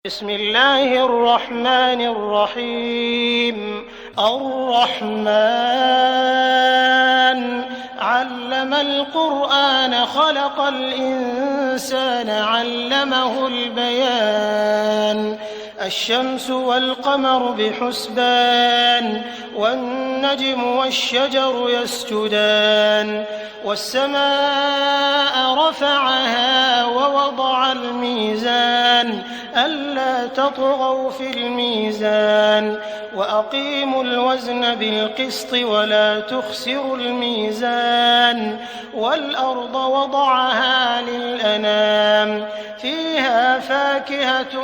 بسم الله الرحمن الرحيم. الرحمن علم القرآن خلق الإنسان علمه البيان. الشمس والقمر بحسبان والنجم والشجر يسجدان والسماء رفعها ووضع الميزان ألا تطغوا في الميزان وأقيموا الوزن بالقسط ولا تخسروا الميزان والأرض وضعها للأنام فيها فاكهة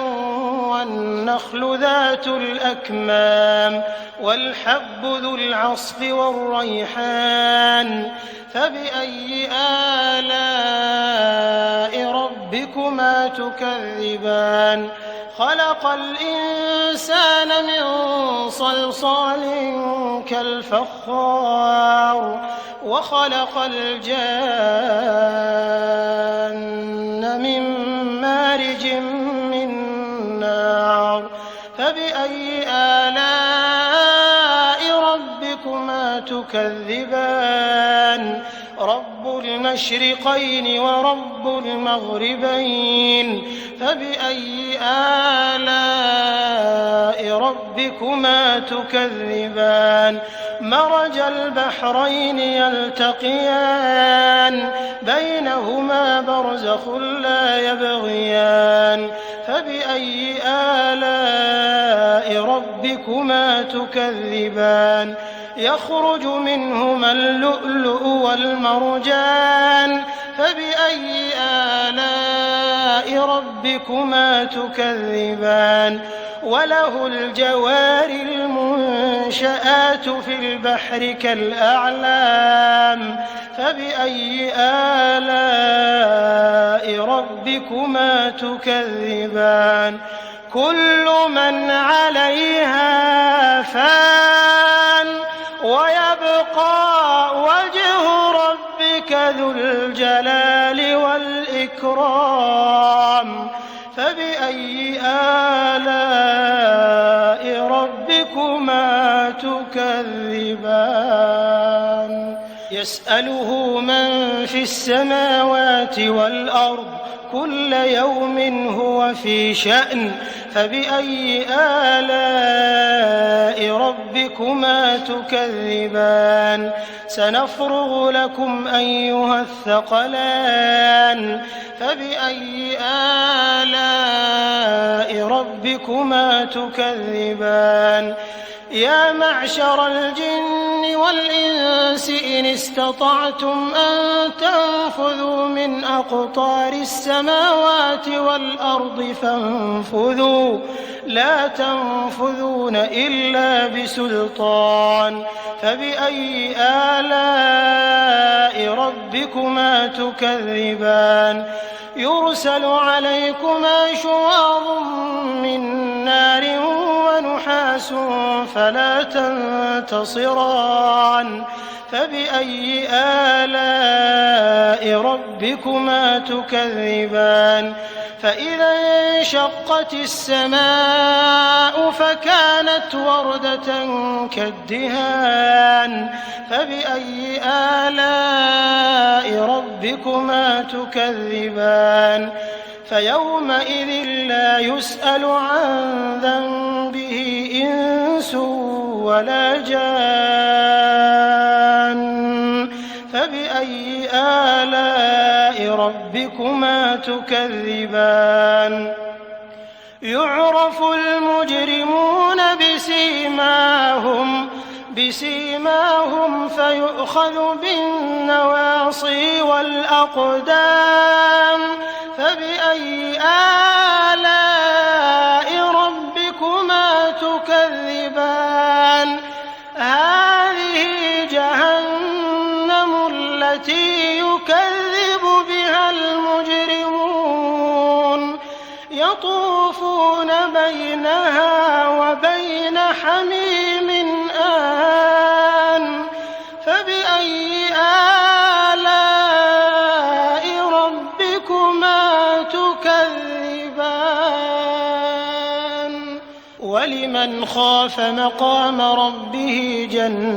والنخل ذات الأكمام والحب ذو العصف والريحان فبأي آلاء ربكما تكذبان. خلق الإنسان من صلصال كالفخار وخلق الجان من مارج من نار فبأي آلاء ربكما تكذبان. رب المشرقين ورب المغربين فبأي آلاء ربكما تكذبان. مرج البحرين يلتقيان بينهما برزخ لا يبغيان فبأي آلاء ربكما تكذبان. يخرج منهما اللؤلؤ والمرجان فبأي آلاء ربكما تكذبان. وله الجوار المنشآت في البحر كالأعلام فبأي آلاء ربكما تكذبان. كل من عليها فان ويبقى وجه ربك ذو الجلال والإكرام فبأي آلاء ربكما تكذبان. يسأله من في السماوات والأرض كل يوم هو في شأن فبأي آلاء ربكما تكذبان. سنفرغ لكم أيها الثقلان فبأي آلاء ربكما تكذبان. يا معشر الجن والإنس إن استطعتم أن تنفذوا من أقطار السماوات والأرض فانفذوا لا تنفذون إلا بسلطان فبأي آلاء ربكما تكذبان. يرسل عليكما شواظ من نار ونحاس فلا تنتصران فبأي آلاء ربكما تكذبان. فإذا انشقت السماء فكانت وردة كالدهان فبأي آلاء ربكما تكذبان. فيومئذ لا يسأل عن ذنبه إنس ولا جان فبأي آلاء ربكما تكذبان. يعرف المجرمون بسيماهم فيؤخذ بالنواصي والأقدام فبأي آلاء ربكما تكذبان. هذه جهنم التي يكذب بها المجرمون يطوفون بينها وبين حميم آن فبأي آلاء ربكما تكذبان. ولمن خاف مقام ربه جنتان